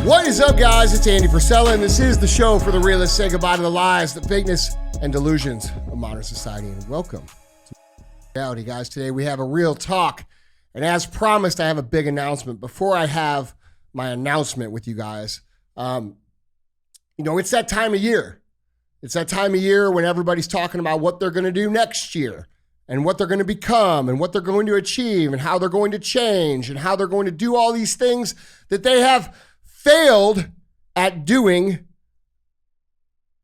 What is up, guys? It's Andy Frisella, and this is the show for the realists. Say goodbye to the lies, the fakeness, and delusions of modern society. And welcome to reality, guys. Today we have a real talk, and as promised, I have a big announcement. Before I have my announcement with you guys, it's that time of year. It's that time of year when everybody's talking about what they're going to do next year and what they're going to become and what they're going to achieve and how they're going to change and how they're going to do all these things that they have failed at doing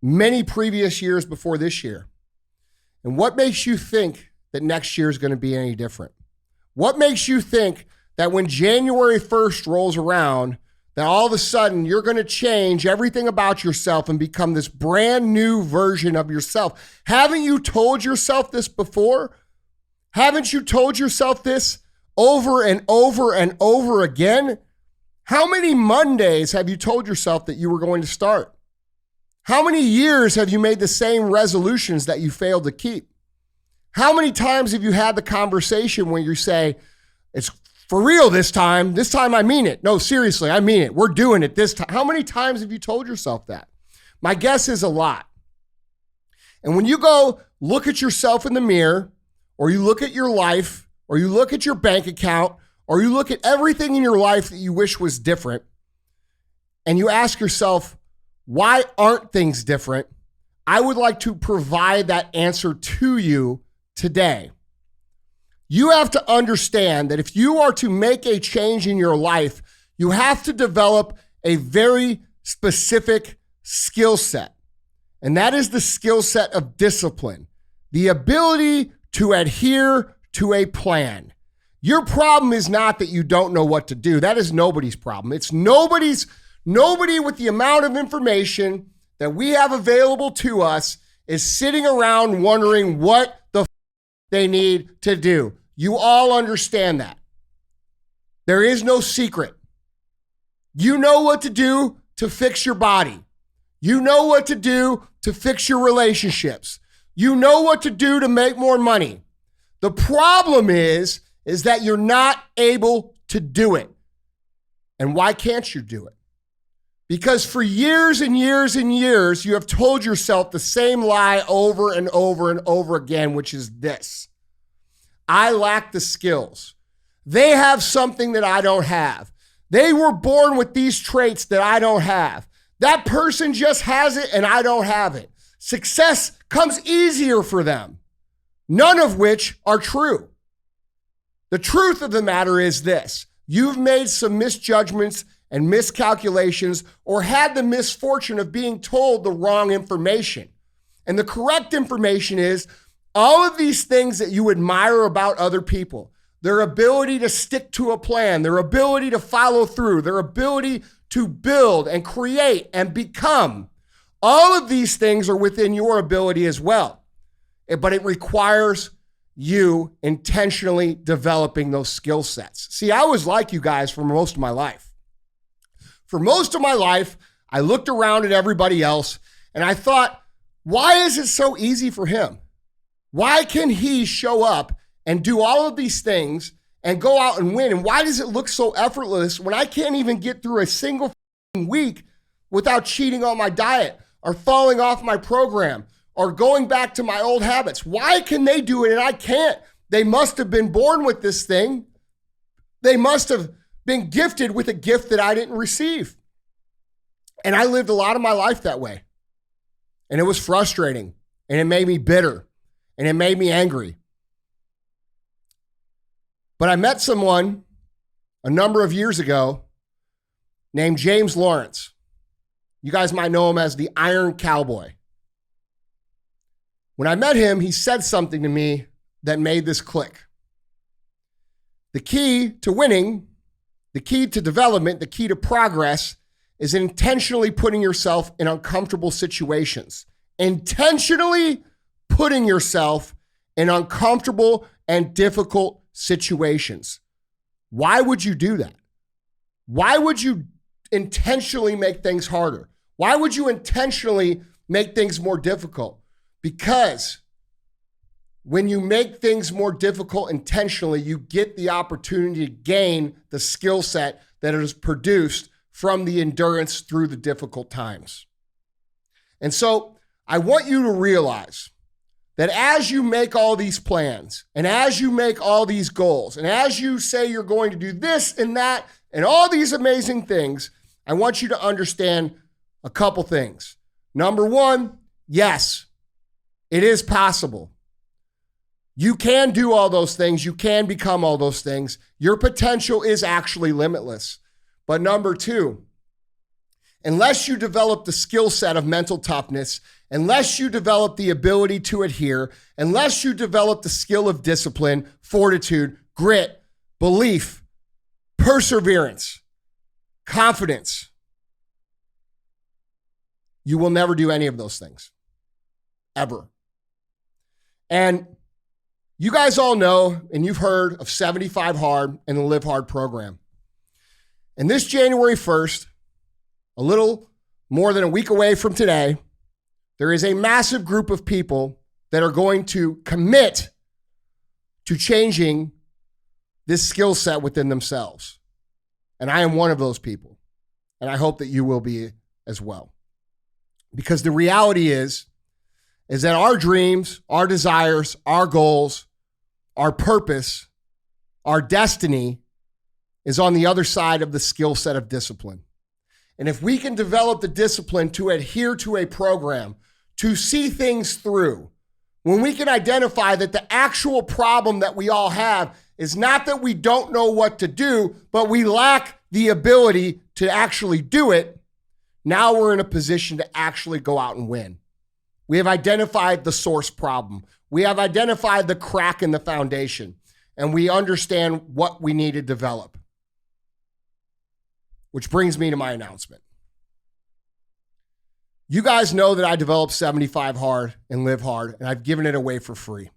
many previous years before this year. And what makes you think that next year is going to be any different? What makes you think that when January 1st rolls around, that all of a sudden you're going to change everything about yourself and become this brand new version of yourself? Haven't you told yourself this before? Haven't you told yourself this over and over and over again? How many Mondays have you told yourself that you were going to start? How many years have you made the same resolutions that you failed to keep? How many times have you had the conversation where you say, it's for real this time I mean it. No, seriously, I mean it. We're doing it this time. How many times have you told yourself that? My guess is a lot. And when you go look at yourself in the mirror, or you look at your life, or you look at your bank account, or you look at everything in your life that you wish was different, and you ask yourself, why aren't things different? I would like to provide that answer to you today. You have to understand that if you are to make a change in your life, you have to develop a very specific skill set. And that is the skill set of discipline, the ability to adhere to a plan. Your problem is not that you don't know what to do. That is nobody's problem. It's nobody with the amount of information that we have available to us is sitting around wondering what the they need to do. You all understand that. There is no secret. You know what to do to fix your body. You know what to do to fix your relationships. You know what to do to make more money. The problem is that you're not able to do it. And why can't you do it? Because for years and years and years, you have told yourself the same lie over and over and over again, which is this: I lack the skills. They have something that I don't have. They were born with these traits that I don't have. That person just has it and I don't have it. Success comes easier for them, none of which are true. The truth of the matter is this: you've made some misjudgments and miscalculations, or had the misfortune of being told the wrong information. And the correct information is all of these things that you admire about other people, their ability to stick to a plan, their ability to follow through, their ability to build and create and become, all of these things are within your ability as well. But it requires you intentionally developing those skill sets. See, I was like you guys for most of my life. For most of my life, I looked around at everybody else and I thought, why is it so easy for him? Why can he show up and do all of these things and go out and win? And why does it look so effortless when I can't even get through a single week without cheating on my diet or falling off my program or going back to my old habits? Why can they do it and I can't? They must have been born with this thing. They must have been gifted with a gift that I didn't receive. And I lived a lot of my life that way. And it was frustrating. And it made me bitter. And it made me angry. But I met someone a number of years ago named James Lawrence. You guys might know him as the Iron Cowboy. When I met him, he said something to me that made this click. The key to winning, the key to development, the key to progress is intentionally putting yourself in uncomfortable situations. Intentionally putting yourself in uncomfortable and difficult situations. Why would you do that? Why would you intentionally make things harder? Why would you intentionally make things more difficult? Because when you make things more difficult intentionally, you get the opportunity to gain the skill set that is produced from the endurance through the difficult times. And so I want you to realize that as you make all these plans and as you make all these goals and as you say you're going to do this and that and all these amazing things, I want you to understand a couple things. Number one, yes, it is possible. You can do all those things. You can become all those things. Your potential is actually limitless. But number two, unless you develop the skill set of mental toughness, unless you develop the ability to adhere, unless you develop the skill of discipline, fortitude, grit, belief, perseverance, confidence, you will never do any of those things, ever. And you guys all know, and you've heard of 75 Hard and the Live Hard program. And this January 1st, a little more than a week away from today, there is a massive group of people that are going to commit to changing this skill set within themselves. And I am one of those people. And I hope that you will be as well. Because the reality is that our dreams, our desires, our goals, our purpose, our destiny is on the other side of the skill set of discipline. And if we can develop the discipline to adhere to a program, to see things through, when we can identify that the actual problem that we all have is not that we don't know what to do, but we lack the ability to actually do it, now we're in a position to actually go out and win. We have identified the source problem. We have identified the crack in the foundation, and we understand what we need to develop. Which brings me to my announcement. You guys know that I developed 75 Hard and Live Hard, and I've given it away for free.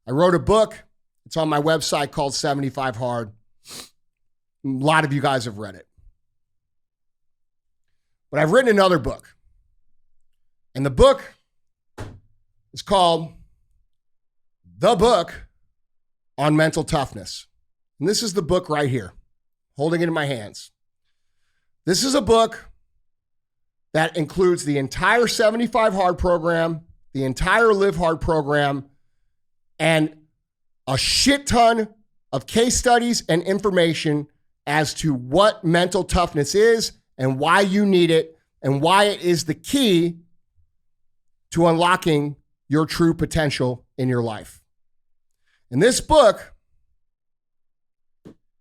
I wrote a book. It's on my website called 75 Hard. A lot of you guys have read it. But I've written another book. And the book is called The Book on Mental Toughness. And this is the book right here, holding it in my hands. This is a book that includes the entire 75 Hard program, the entire Live Hard program, and a shit ton of case studies and information as to what mental toughness is and why you need it and why it is the key to unlocking your true potential in your life. And this book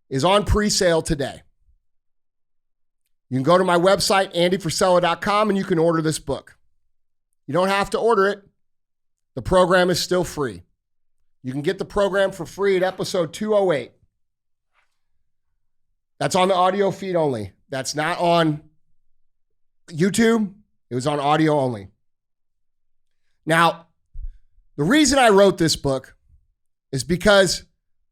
is on pre-sale today. You can go to my website, andyfrisella.com, and you can order this book. You don't have to order it. The program is still free. You can get the program for free at episode 208. That's on the audio feed only. That's not on YouTube. It was on audio only. Now, the reason I wrote this book is because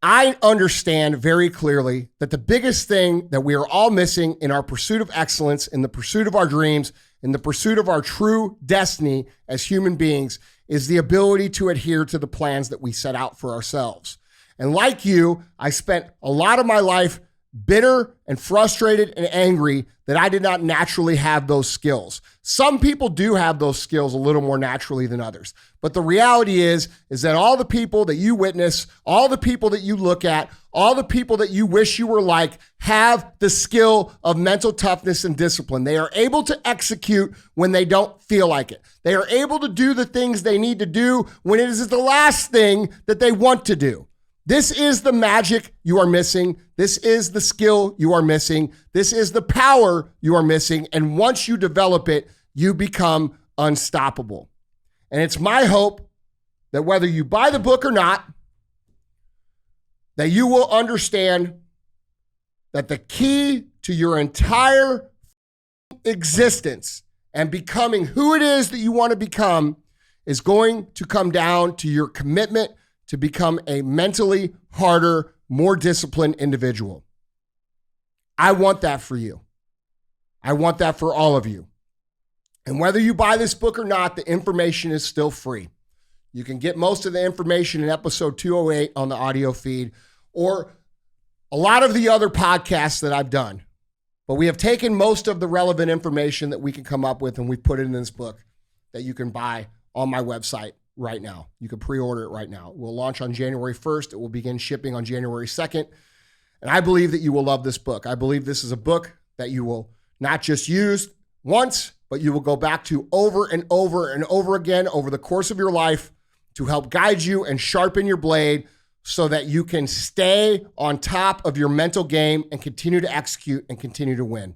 I understand very clearly that the biggest thing that we are all missing in our pursuit of excellence, in the pursuit of our dreams, in the pursuit of our true destiny as human beings is the ability to adhere to the plans that we set out for ourselves. And like you, I spent a lot of my life bitter and frustrated and angry that I did not naturally have those skills. Some people do have those skills a little more naturally than others. But the reality is that all the people that you witness, all the people that you look at, all the people that you wish you were like have the skill of mental toughness and discipline. They are able to execute when they don't feel like it. They are able to do the things they need to do when it is the last thing that they want to do. This is the magic you are missing. This is the skill you are missing. This is the power you are missing. And once you develop it, you become unstoppable. And it's my hope that whether you buy the book or not, that you will understand that the key to your entire existence and becoming who it is that you want to become is going to come down to your commitment to become a mentally harder, more disciplined individual. I want that for you. I want that for all of you. And whether you buy this book or not, the information is still free. You can get most of the information in episode 208 on the audio feed or a lot of the other podcasts that I've done. But we have taken most of the relevant information that we can come up with and we put it in this book that you can buy on my website right now. You can pre-order it right now. We'll launch on January 1st. It will begin shipping on January 2nd. And I believe that you will love this book. I believe this is a book that you will not just use once, but you will go back to over and over and over again over the course of your life to help guide you and sharpen your blade so that you can stay on top of your mental game and continue to execute and continue to win.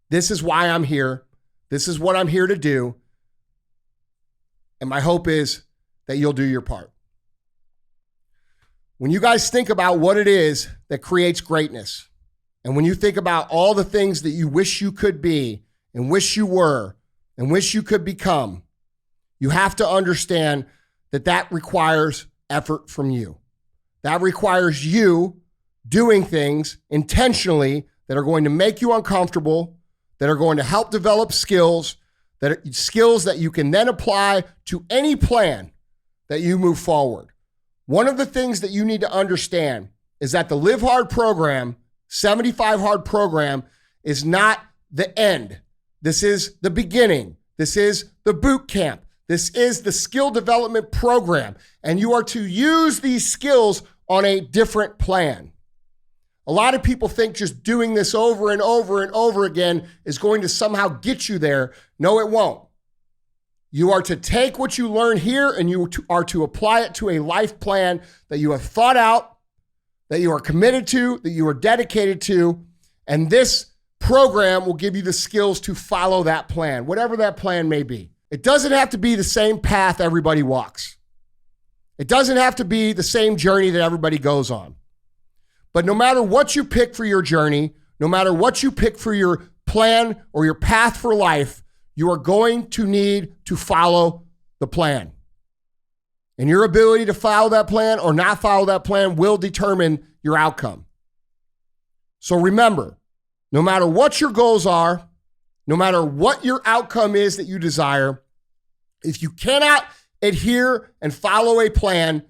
This is why I'm here. This is what I'm here to do. And my hope is that you'll do your part. When you guys think about what it is that creates greatness, and when you think about all the things that you wish you could be and wish you were and wish you could become, you have to understand that that requires effort from you. That requires you doing things intentionally that are going to make you uncomfortable, that are going to help develop skills that you can then apply to any plan that you move forward. One of the things that you need to understand is that the Live Hard program, 75 Hard program, is not the end. This is the beginning. This is the boot camp. This is the skill development program, and you are to use these skills on a different plan. A lot of people think just doing this over and over and over again is going to somehow get you there. No, it won't. You are to take what you learn here and you are to apply it to a life plan that you have thought out, that you are committed to, that you are dedicated to, and this program will give you the skills to follow that plan, whatever that plan may be. It doesn't have to be the same path everybody walks. It doesn't have to be the same journey that everybody goes on. But no matter what you pick for your journey, no matter what you pick for your plan or your path for life, you are going to need to follow the plan. And your ability to follow that plan or not follow that plan will determine your outcome. So remember, no matter what your goals are, no matter what your outcome is that you desire, if you cannot adhere and follow a plan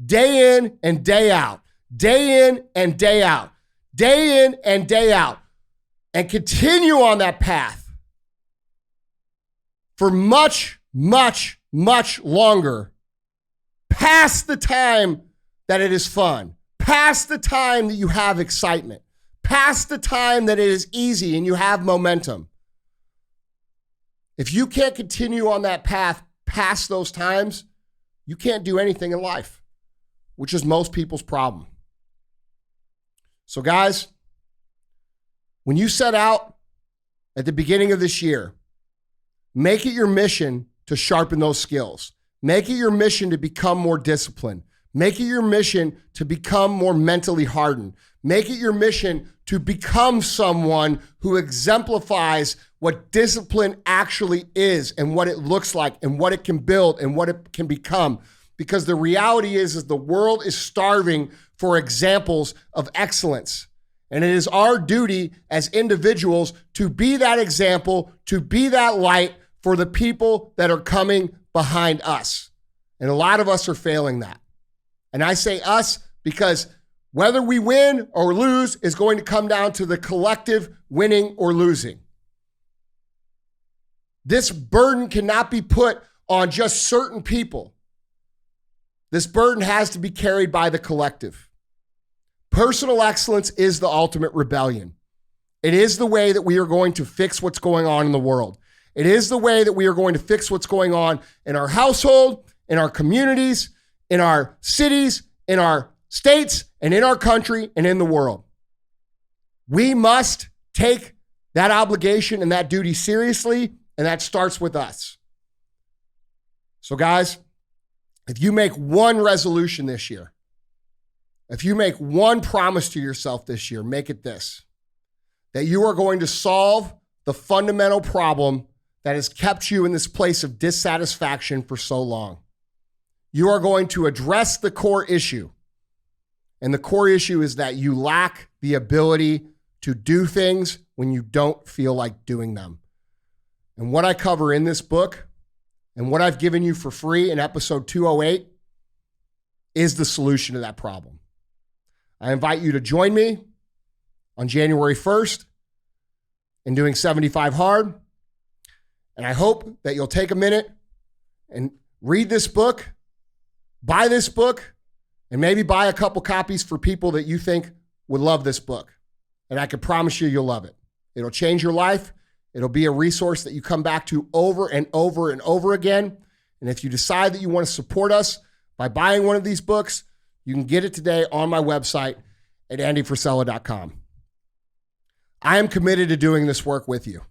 day in and day out, day in and day out, day in and day out, and continue on that path for much, much, much longer, past the time that it is fun, past the time that you have excitement, past the time that it is easy and you have momentum. If you can't continue on that path past those times, you can't do anything in life, which is most people's problem. So guys, when you set out at the beginning of this year, make it your mission to sharpen those skills. Make it your mission to become more disciplined. Make it your mission to become more mentally hardened. Make it your mission to become someone who exemplifies what discipline actually is and what it looks like and what it can build and what it can become. Because the reality is the world is starving for examples of excellence. And it is our duty as individuals to be that example, to be that light for the people that are coming behind us. And a lot of us are failing that. And I say us because whether we win or lose is going to come down to the collective winning or losing. This burden cannot be put on just certain people. This burden has to be carried by the collective. Personal excellence is the ultimate rebellion. It is the way that we are going to fix what's going on in the world. It is the way that we are going to fix what's going on in our household, in our communities, in our cities, in our states, and in our country, and in the world. We must take that obligation and that duty seriously, and that starts with us. So guys, if you make one resolution this year, if you make one promise to yourself this year, make it this: that you are going to solve the fundamental problem that has kept you in this place of dissatisfaction for so long. You are going to address the core issue. And the core issue is that you lack the ability to do things when you don't feel like doing them. And what I cover in this book and what I've given you for free in episode 208 is the solution to that problem. I invite you to join me on January 1st in doing 75 hard. And I hope that you'll take a minute and read this book, buy this book, and maybe buy a couple copies for people that you think would love this book. And I can promise you, you'll love it. It'll change your life. It'll be a resource that you come back to over and over and over again. And if you decide that you want to support us by buying one of these books, you can get it today on my website at andyfrisella.com. I am committed to doing this work with you.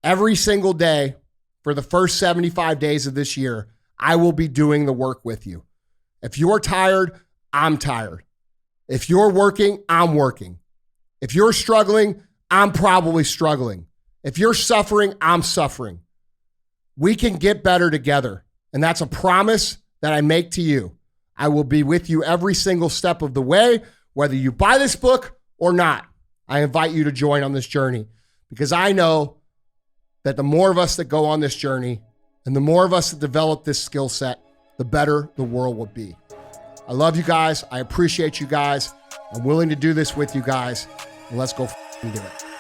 Every single day for the first 75 days of this year, I will be doing the work with you. If you're tired, I'm tired. If you're working, I'm working. If you're struggling, I'm probably struggling. If you're suffering, I'm suffering. We can get better together. And that's a promise that I make to you. I will be with you every single step of the way, whether you buy this book or not. I invite you to join on this journey because I know that the more of us that go on this journey and the more of us that develop this skill set, the better the world will be. I love you guys. I appreciate you guys. I'm willing to do this with you guys. And let's go do it.